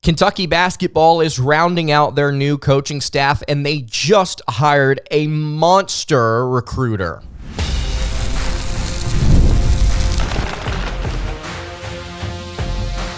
Kentucky basketball is rounding out their new coaching staff, and they just hired a monster recruiter.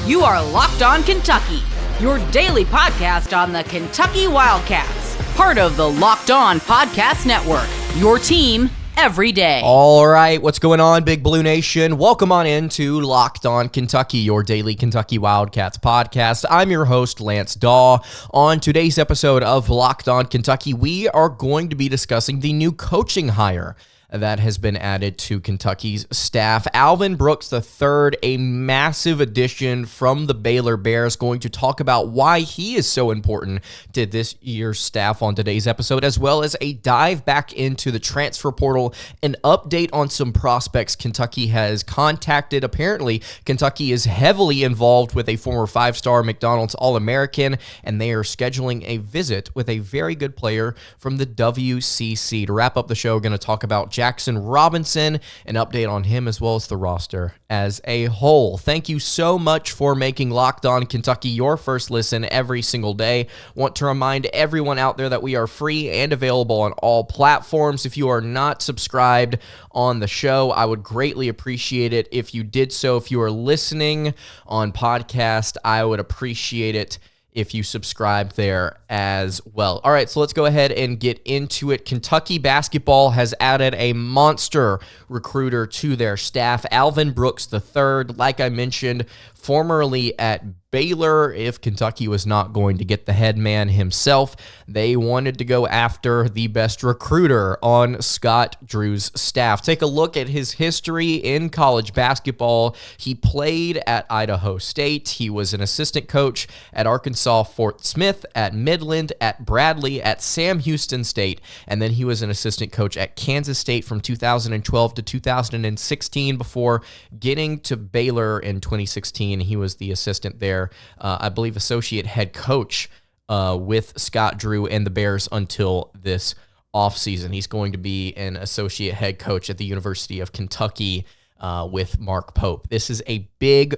You are Locked On Kentucky, your daily podcast on the Kentucky Wildcats, part of the Locked On Podcast Network, your team every day. All right, what's going on, Big Blue Nation? Welcome on into Locked On Kentucky, your daily Kentucky Wildcats podcast. I'm your host, Lance Dawe. On today's episode of Locked On Kentucky, we are going to be discussing the new coaching hire that has been added to Kentucky's staff. Alvin Brooks III, a massive addition from the Baylor Bears, going to talk about why he is so important to this year's staff on today's episode, as well as a dive back into the transfer portal, an update on some prospects Kentucky has contacted. Apparently, Kentucky is heavily involved with a former five-star McDonald's All-American, and they are scheduling a visit with a very good player from the WCC. To wrap up the show, we're going to talk about Jaxson Robinson, an update on him as well as the roster as a whole. Thank you so much for making Locked On Kentucky your first listen every single day. Want to remind everyone out there that we are free and available on all platforms. If you are not subscribed on the show, I would greatly appreciate it if you did so. If you are listening on podcast, I would appreciate it if you subscribe there as well. All right, so let's go ahead and get into it. Kentucky basketball has added a monster recruiter to their staff, Alvin Brooks III, like I mentioned, formerly at Baylor. If Kentucky was not going to get the head man himself, they wanted to go after the best recruiter on Scott Drew's staff. Take a look at his history in college basketball. He played at Idaho State. He was an assistant coach at Arkansas Fort Smith, at Midland, at Bradley, at Sam Houston State, and then he was an assistant coach at Kansas State from 2012 to 2016 before getting to Baylor in 2016. He was the assistant there, I believe associate head coach with Scott Drew and the Bears until this offseason. He's going to be an associate head coach at the University of Kentucky with Mark Pope. This is a big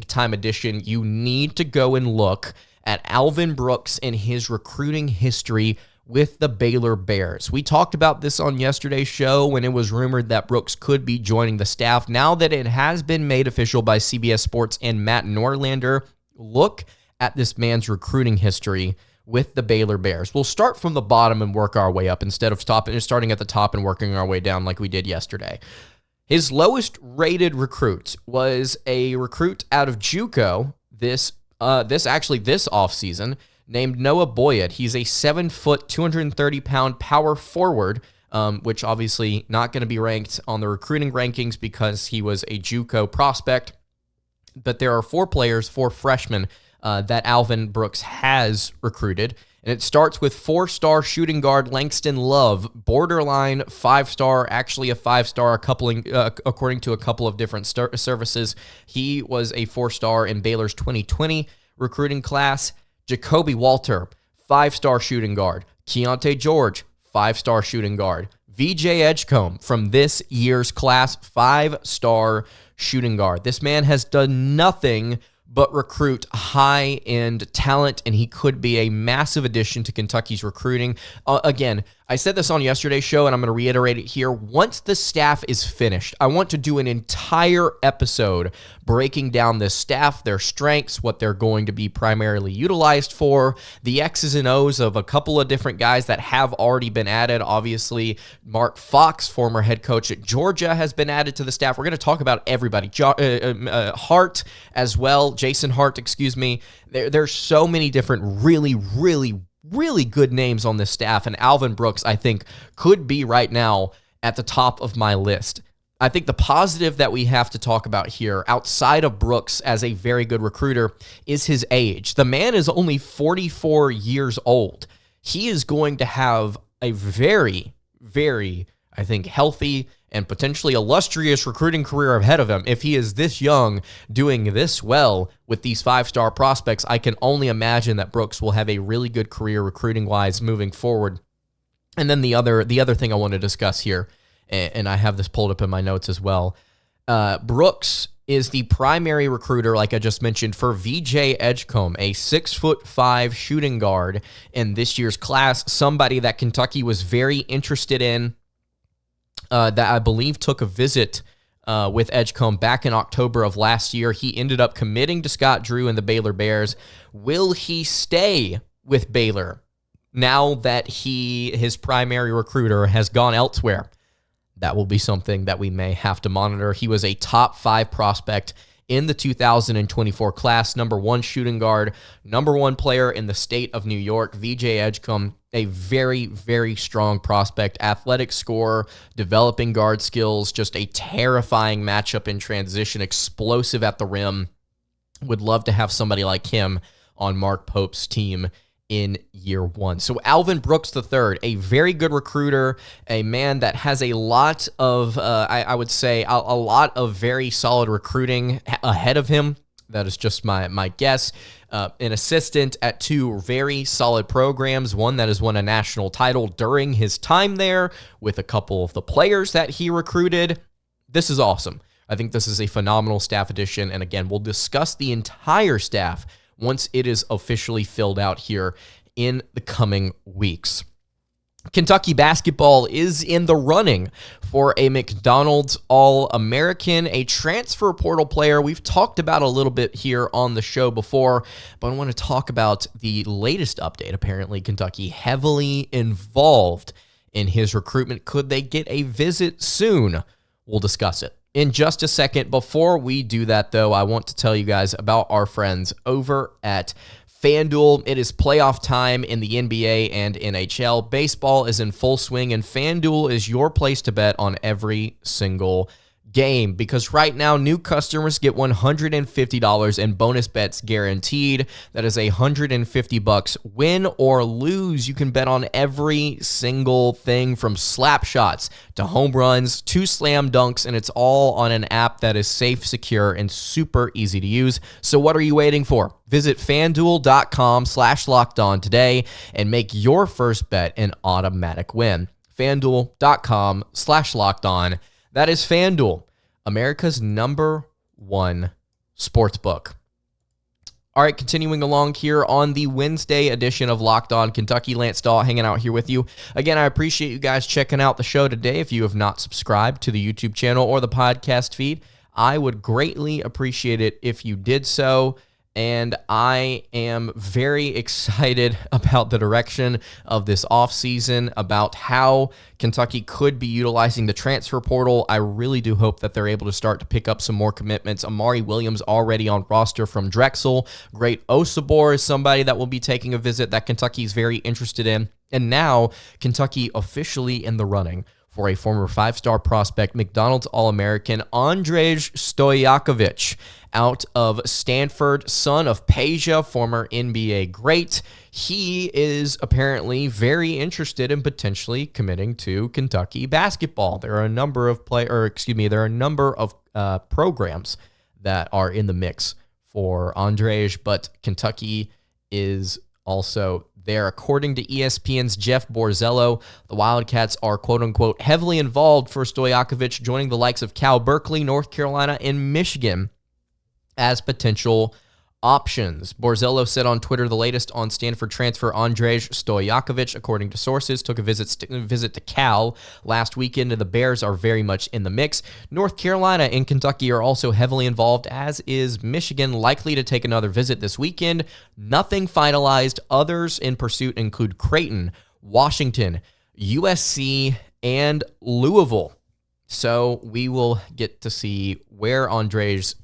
time addition. You need to go and look at Alvin Brooks and his recruiting history with the Baylor Bears. We talked about this on yesterday's show when it was rumored that Brooks could be joining the staff. Now that it has been made official by CBS Sports and Matt Norlander, look at this man's recruiting history with the Baylor Bears. We'll start from the bottom and work our way up instead of starting at the top and working our way down like we did yesterday. His lowest rated recruit was a recruit out of JUCO this offseason, named Noah Boyett. He's a 7-foot, 230-pound power forward, which obviously not going to be ranked on the recruiting rankings because he was a JUCO prospect. But there are four freshmen that Alvin Brooks has recruited. And it starts with 4-star shooting guard Langston Love, borderline 5-star, actually a 5-star, according to a couple of different services. He was a 4-star in Baylor's 2020 recruiting class. Jacoby Walter, 5-star shooting guard. Keontae George, 5-star shooting guard. VJ Edgecombe from this year's class, 5-star shooting guard. This man has done nothing but recruit high-end talent, and he could be a massive addition to Kentucky's recruiting. Again, I said this on yesterday's show, and I'm going to reiterate it here. Once the staff is finished, I want to do an entire episode breaking down this staff, their strengths, what they're going to be primarily utilized for, the X's and O's of a couple of different guys that have already been added. Obviously, Mark Fox, former head coach at Georgia, has been added to the staff. We're going to talk about everybody. Hart as well, Jason Hart, excuse me. There's so many different really good names on this staff, and Alvin Brooks, I think, could be right now at the top of my list. I think the positive that we have to talk about here, outside of Brooks as a very good recruiter, is his age. The man is only 44 years old. He is going to have a very, I think, healthy and potentially illustrious recruiting career ahead of him. If he is this young, doing this well with these 5-star prospects, I can only imagine that Brooks will have a really good career recruiting-wise moving forward. And then the other thing I want to discuss here, and I have this pulled up in my notes as well, Brooks is the primary recruiter, like I just mentioned, for VJ Edgecombe, a 6'5" shooting guard in this year's class, somebody that Kentucky was very interested in, that I believe took a visit with Edgecombe back in October of last year. He ended up committing to Scott Drew and the Baylor Bears. Will he stay with Baylor now that his primary recruiter has gone elsewhere? That will be something that we may have to monitor. He was a top 5 prospect in the 2024 class, number 1 shooting guard, number 1 player in the state of New York. VJ Edgecombe, a very, very strong prospect, athletic scorer, developing guard skills, just a terrifying matchup in transition, explosive at the rim. Would love to have somebody like him on Mark Pope's team in year 1. So Alvin Brooks III, a very good recruiter, a man that has a lot of, I would say, a lot of very solid recruiting ahead of him. That is just my guess. An assistant at 2 very solid programs, one that has won a national title during his time there with a couple of the players that he recruited. This is awesome. I think this is a phenomenal staff addition. And again, we'll discuss the entire staff once it is officially filled out here in the coming weeks. Kentucky basketball is in the running for a McDonald's All-American, a transfer portal player we've talked about a little bit here on the show before, but I want to talk about the latest update. Apparently, Kentucky heavily involved in his recruitment. Could they get a visit soon? We'll discuss it in just a second. Before we do that, though, I want to tell you guys about our friends over at FanDuel. It is playoff time in the NBA and NHL. Baseball is in full swing, and FanDuel is your place to bet on every single game, because right now new customers get $150 in bonus bets guaranteed. That is $150 win or lose. You can bet on every single thing from slap shots to home runs to slam dunks, and it's all on an app that is safe, secure, and super easy to use. So what are you waiting for? Visit FanDuel.com/lockedon today and make your first bet an automatic win. FanDuel.com/lockedon. That is FanDuel, America's #1 sportsbook. All right, continuing along here on the Wednesday edition of Locked On Kentucky. Lance Dawe hanging out here with you. Again, I appreciate you guys checking out the show today. If you have not subscribed to the YouTube channel or the podcast feed, I would greatly appreciate it if you did so. And I am very excited about the direction of this offseason, about how Kentucky could be utilizing the transfer portal. I really do hope that they're able to start to pick up some more commitments. Amari Williams already on roster from Drexel. Great Osabor is somebody that will be taking a visit that Kentucky is very interested in. And now Kentucky officially in the running for a former 5-star prospect, McDonald's All-American, Andrej Stojakovic, out of Stanford, son of Peja, former NBA great. He is apparently very interested in potentially committing to Kentucky basketball. There are a number of programs that are in the mix for Andrej, but Kentucky is also there. According to ESPN's Jeff Borzello, the Wildcats are quote-unquote heavily involved for Stojakovic, joining the likes of Cal Berkeley, North Carolina, and Michigan as potential options. Borzello said on Twitter the latest on Stanford transfer Andrej Stojakovic, according to sources, took a visit to Cal last weekend, and the Bears are very much in the mix. North Carolina and Kentucky are also heavily involved, as is Michigan, likely to take another visit this weekend. Nothing finalized. Others in pursuit include Creighton, Washington, USC, and Louisville. So we will get to see where Andrej's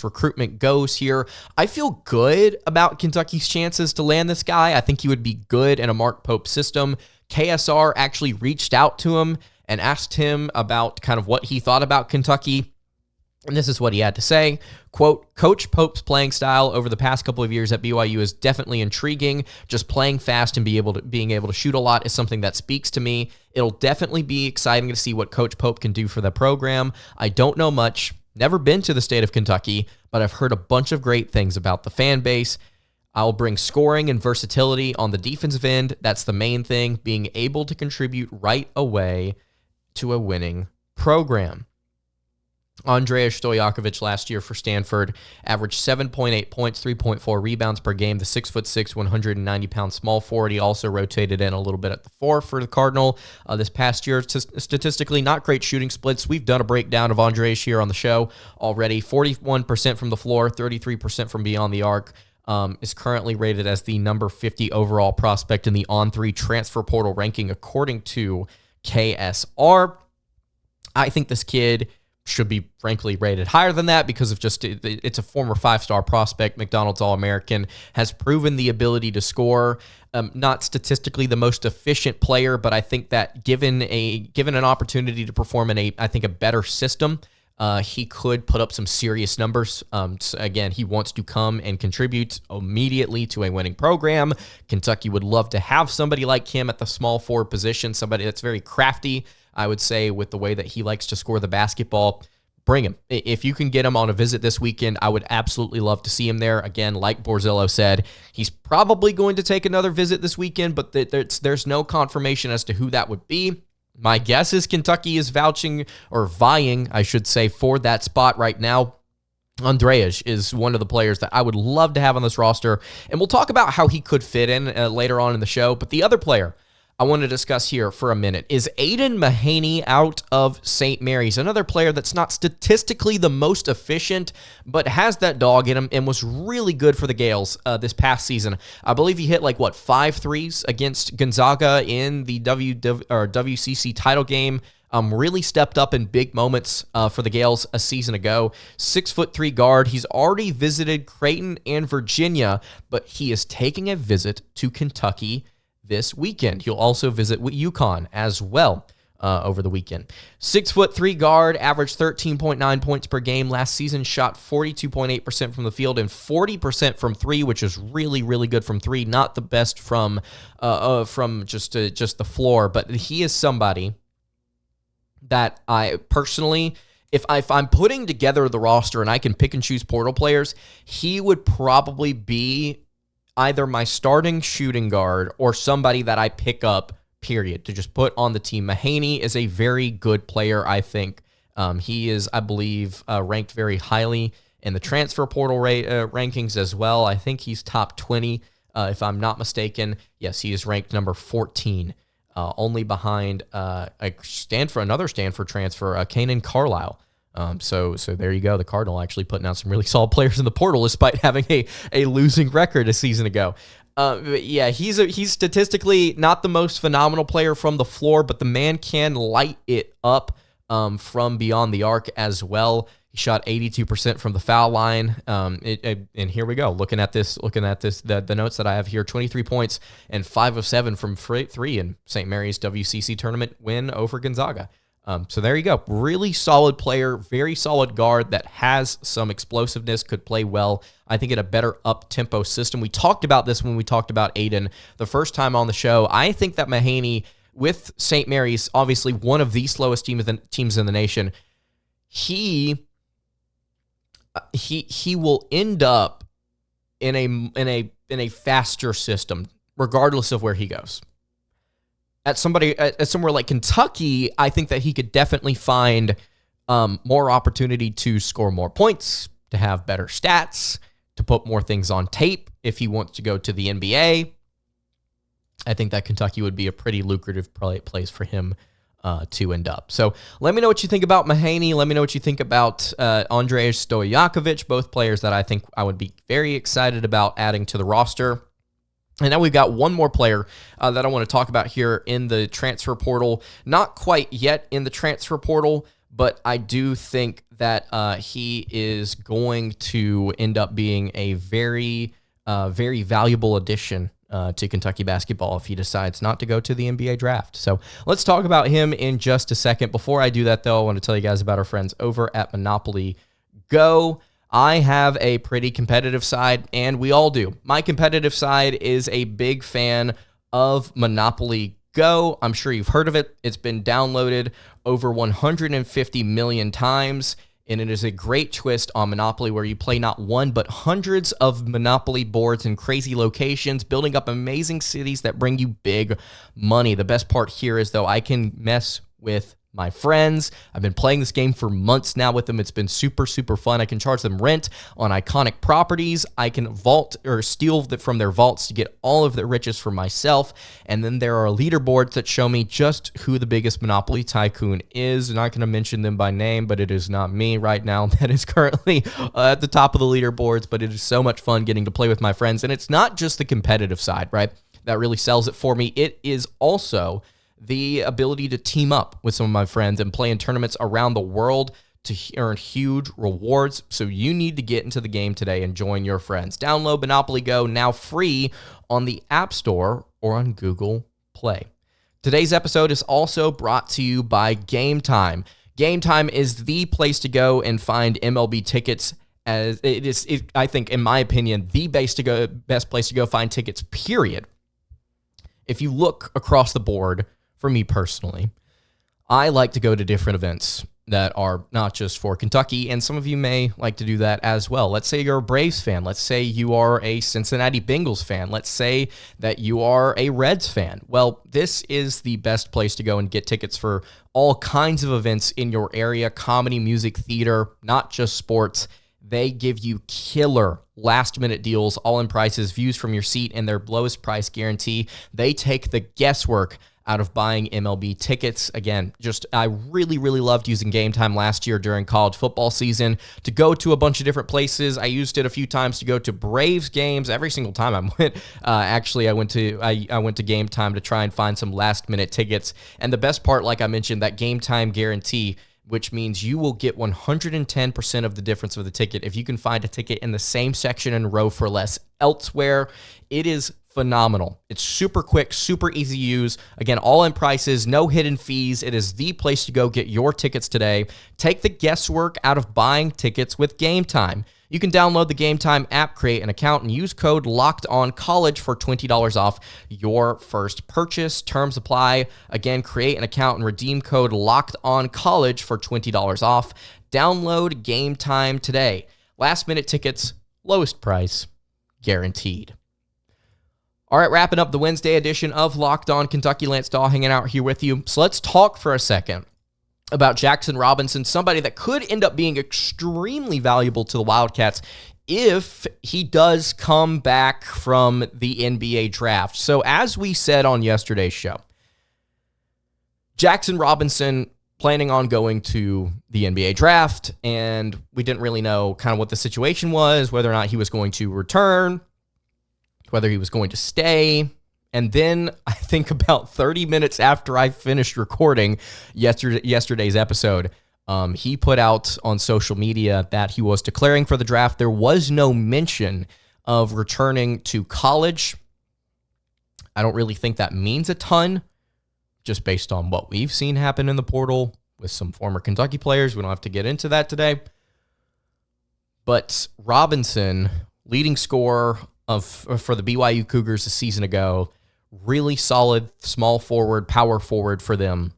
recruitment goes here. I feel good about Kentucky's chances to land this guy. I think he would be good in a Mark Pope system. KSR actually reached out to him and asked him about kind of what he thought about Kentucky. And this is what he had to say. Quote, Coach Pope's playing style over the past couple of years at BYU is definitely intriguing. Just playing fast and being able to shoot a lot is something that speaks to me. It'll definitely be exciting to see what Coach Pope can do for the program. I don't know much. Never been to the state of Kentucky, but I've heard a bunch of great things about the fan base. I'll bring scoring and versatility on the defensive end. That's the main thing, being able to contribute right away to a winning program. Andrej Stojakovic last year for Stanford averaged 7.8 points, 3.4 rebounds per game. The 6'6", 190-pound small forward. He also rotated in a little bit at the 4 for the Cardinal this past year. Statistically, not great shooting splits. We've done a breakdown of Andrej here on the show already. 41% from the floor, 33% from beyond the arc. Is currently rated as the number 50 overall prospect in the On3 transfer portal ranking according to KSR. I think this kid should be frankly rated higher than that because of just it's a former 5-star prospect, McDonald's All-American, has proven the ability to score. Not statistically the most efficient player, but I think that given an opportunity to perform in a better system, he could put up some serious numbers. So again, he wants to come and contribute immediately to a winning program. Kentucky would love to have somebody like him at the small forward position, somebody that's very crafty, I would say, with the way that he likes to score the basketball. Bring him. If you can get him on a visit this weekend, I would absolutely love to see him there. Again, like Borzillo said, he's probably going to take another visit this weekend, but there's no confirmation as to who that would be. My guess is Kentucky is vying, I should say, for that spot right now. Andrej is one of the players that I would love to have on this roster, and we'll talk about how he could fit in later on in the show. But the other player I want to discuss here for a minute is Aidan Mahaney out of St. Mary's, another player that's not statistically the most efficient, but has that dog in him and was really good for the Gaels this past season. I believe he hit 5 threes against Gonzaga in the WCC title game. Really stepped up in big moments for the Gaels a season ago. 6'3" guard. He's already visited Creighton and Virginia, but he is taking a visit to Kentucky this weekend. He'll also visit UConn as well over the weekend. 6'3" guard, averaged 13.9 points per game last season, shot 42.8% from the field and 40% from 3, which is really, really good from 3. Not the best from just the floor, but he is somebody that I personally, if I'm putting together the roster and I can pick and choose portal players, he would probably be either my starting shooting guard or somebody that I pick up, period, to just put on the team. Mahaney is a very good player, I think. He is, I believe, ranked very highly in the transfer portal rankings as well. I think he's top 20, if I'm not mistaken. Yes, he is ranked number 14, only behind another Stanford transfer, Kanan Carlisle. So there you go. The Cardinal actually putting out some really solid players in the portal despite having a losing record a season ago. But yeah, he's statistically not the most phenomenal player from the floor, but the man can light it up from beyond the arc as well. He shot 82% from the foul line. And here we go. Looking at this, the notes that I have here, 23 points and 5 of 7 from 3 in St. Mary's WCC tournament win over Gonzaga. So there you go. Really solid player, very solid guard that has some explosiveness, could play well, I think, in a better up-tempo system. We talked about this when we talked about Aidan the first time on the show. I think that Mahaney, with St. Mary's, obviously one of the slowest teams in the nation, he will end up in a faster system, regardless of where he goes. At somewhere like Kentucky, I think that he could definitely find more opportunity to score more points, to have better stats, to put more things on tape if he wants to go to the NBA. I think that Kentucky would be a pretty lucrative place for him to end up. So let me know what you think about Mahaney. Let me know what you think about Andrej Stojakovic, both players that I think I would be very excited about adding to the roster. And now we've got one more player that I want to talk about here in the transfer portal. Not quite yet in the transfer portal, but I do think that he is going to end up being a very, very valuable addition to Kentucky basketball if he decides not to go to the NBA draft. So let's talk about him in just a second. Before I do that, though, I want to tell you guys about our friends over at Monopoly Go. I have a pretty competitive side, and we all do. My competitive side is a big fan of Monopoly Go. I'm sure you've heard of it. It's been downloaded over 150 million times, and it is a great twist on Monopoly where you play not one, but hundreds of Monopoly boards in crazy locations, building up amazing cities that bring you big money. The best part here is, though, I can mess with my friends. I've been playing this game for months now with them. It's been super, super fun. I can charge them rent on iconic properties. I can vault or steal from their vaults to get all of the riches for myself. And then there are leaderboards that show me just who the biggest Monopoly tycoon is. I'm not going to mention them by name, but it is not me right now that is currently at the top of the leaderboards. But it is so much fun getting to play with my friends. And it's not just the competitive side, right, that really sells it for me. It is also the ability to team up with some of my friends and play in tournaments around the world to earn huge rewards. So you need to get into the game today and join your friends. Download Monopoly Go now free on the App Store or on Google Play. Today's episode is also brought to you by Game Time. Game Time is the place to go and find MLB tickets. As it is, I think, in my opinion, the best place to go find tickets, period. If you look across the board, for me personally, I like to go to different events that are not just for Kentucky, and some of you may like to do that as well. Let's say you're a Braves fan. Let's say you are a Cincinnati Bengals fan. Let's say that you are a Reds fan. Well, this is the best place to go and get tickets for all kinds of events in your area: comedy, music, theater, not just sports. They give you killer last-minute deals, all-in prices, views from your seat, and their lowest price guarantee. They take the guesswork out of buying MLB tickets. Again, I really, really loved using Game Time last year during college football season to go to a bunch of different places. I used it a few times to go to Braves games. Every single time I went, I went to Game Time to try and find some last-minute tickets. And the best part, like I mentioned, that Game Time guarantee, which means you will get 110% of the difference of the ticket if you can find a ticket in the same section and row for less elsewhere. It is phenomenal. It's super quick, super easy to use. Again, all-in prices, no hidden fees. It is the place to go get your tickets today. Take the guesswork out of buying tickets with Game Time. You can download the Game Time app, create an account, and use code LOCKEDONCollege for $20 off your first purchase. Terms apply. Again, create an account and redeem code LOCKEDONCollege for $20 off. Download Game Time today. Last-minute tickets, lowest price, guaranteed. All right, wrapping up the Wednesday edition of Locked On Kentucky. Lance Dawe hanging out here with you. So let's talk for a second about Jaxson Robinson, somebody that could end up being extremely valuable to the Wildcats if he does come back from the NBA draft. So as we said on yesterday's show, Jaxson Robinson planning on going to the NBA draft, and we didn't really know kind of what the situation was, whether or not he was going to return, whether he was going to stay. And then I think about 30 minutes after I finished recording yesterday's episode, he put out on social media that he was declaring for the draft. There was no mention of returning to college. I don't really think that means a ton, just based on what we've seen happen in the portal with some former Kentucky players. We don't have to get into that today. But Robinson, leading scorer for the BYU Cougars a season ago, really solid small forward, power forward for them.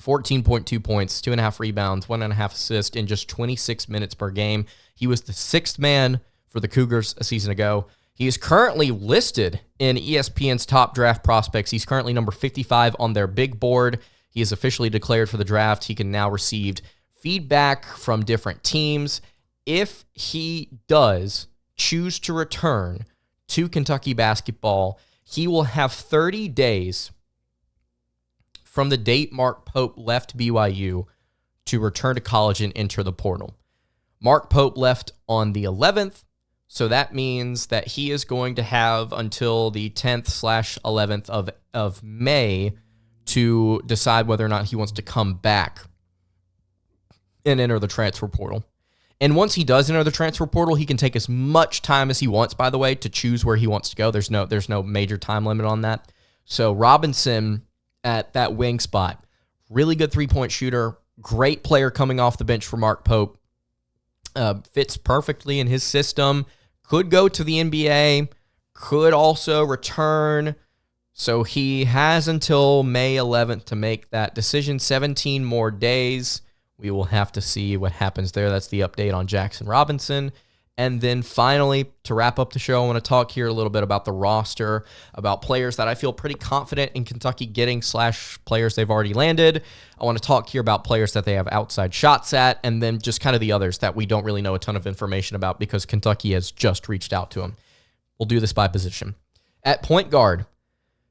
14.2 points, 2.5 rebounds, 1.5 assists in just 26 minutes per game. He was the sixth man for the Cougars a season ago. He is currently listed in ESPN's top draft prospects. He's currently number 55 on their big board. He is officially declared for the draft. He can now receive feedback from different teams. If he does choose to return to Kentucky basketball, he will have 30 days from the date Mark Pope left BYU to return to college and enter the portal. Mark Pope left on the 11th, so that means that he is going to have until the 10th/11th of May to decide whether or not he wants to come back and enter the transfer portal. And once he does enter the transfer portal, he can take as much time as he wants, by the way, to choose where he wants to go. There's no major time limit on that. So Robinson at that wing spot, really good three-point shooter, great player coming off the bench for Mark Pope, fits perfectly in his system, could go to the NBA, could also return. So he has until May 11th to make that decision, 17 more days. We will have to see what happens there. That's the update on Jaxson Robinson. And then finally, to wrap up the show, I want to talk here a little bit about the roster, about players that I feel pretty confident in Kentucky getting / players they've already landed. I want to talk here about players that they have outside shots at, and then just kind of the others that we don't really know a ton of information about because Kentucky has just reached out to them. We'll do this by position. At point guard,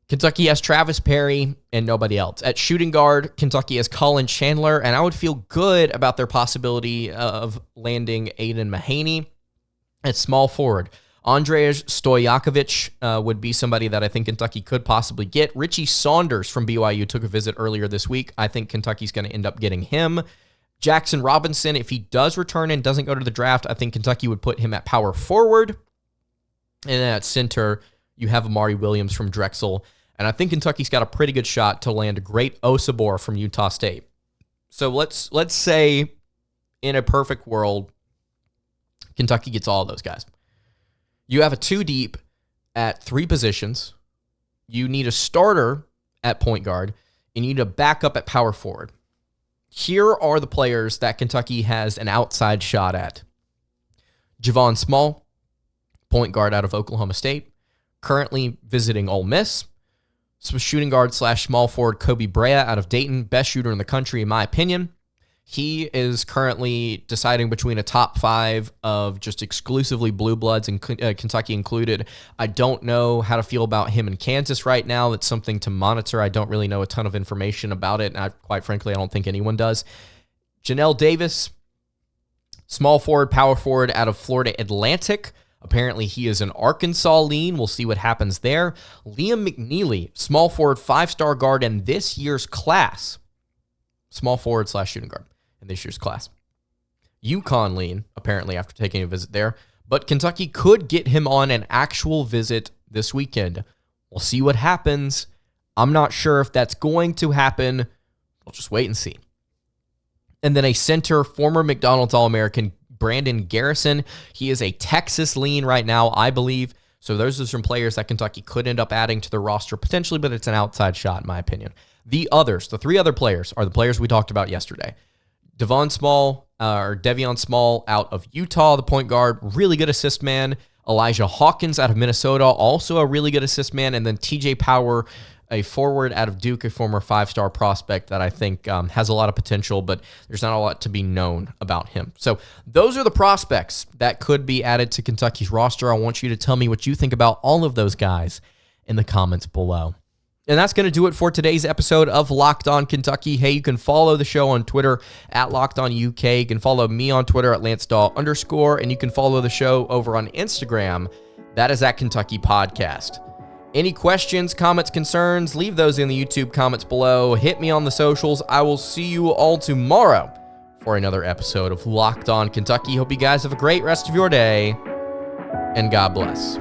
Kentucky has Travis Perry and nobody else. At shooting guard, Kentucky has Colin Chandler, and I would feel good about their possibility of landing Aidan Mahaney. At small forward, Andrej Stojakovic would be somebody that I think Kentucky could possibly get. Richie Saunders from BYU took a visit earlier this week. I think Kentucky's going to end up getting him. Jaxson Robinson, if he does return and doesn't go to the draft, I think Kentucky would put him at power forward. And then at center, you have Amari Williams from Drexel. And I think Kentucky's got a pretty good shot to land a great Osabor from Utah State. So let's say in a perfect world, Kentucky gets all of those guys. You have a 2 deep at 3 positions. You need a starter at point guard, and you need a backup at power forward. Here are the players that Kentucky has an outside shot at. Javon Small, point guard out of Oklahoma State, currently visiting Ole Miss. Some shooting guard / small forward Kobe Brea out of Dayton, best shooter in the country in my opinion. He is currently deciding between a top 5 of just exclusively blue bloods, and Kentucky included. I don't know how to feel about him in Kansas right now. That's something to monitor. I don't really know a ton of information about it, and quite frankly, I don't think anyone does. Janelle Davis, small forward, power forward out of Florida Atlantic. Apparently, he is an Arkansas lean. We'll see what happens there. Liam McNeely, small forward, 5-star guard in this year's class. Small forward / shooting guard in this year's class. UConn lean, apparently, after taking a visit there. But Kentucky could get him on an actual visit this weekend. We'll see what happens. I'm not sure if that's going to happen. We'll just wait and see. And then a center, former McDonald's All-American Brandon Garrison. He is a Texas lean right now, I believe. So those are some players that Kentucky could end up adding to the roster potentially, but it's an outside shot in my opinion. The 3 other players are the players we talked about yesterday. Devion Small out of Utah, the point guard, really good assist man. Elijah Hawkins out of Minnesota, also a really good assist man. And then TJ Power, a forward out of Duke, a former 5-star prospect that I think has a lot of potential, but there's not a lot to be known about him. So those are the prospects that could be added to Kentucky's roster. I want you to tell me what you think about all of those guys in the comments below. And that's going to do it for today's episode of Locked On Kentucky. Hey, you can follow the show on Twitter at Locked On UK. You can follow me on Twitter at LanceDawe_, and you can follow the show over on Instagram. That is at Kentucky Podcast. Any questions, comments, concerns, leave those in the YouTube comments below. Hit me on the socials. I will see you all tomorrow for another episode of Locked On Kentucky. Hope you guys have a great rest of your day, and God bless.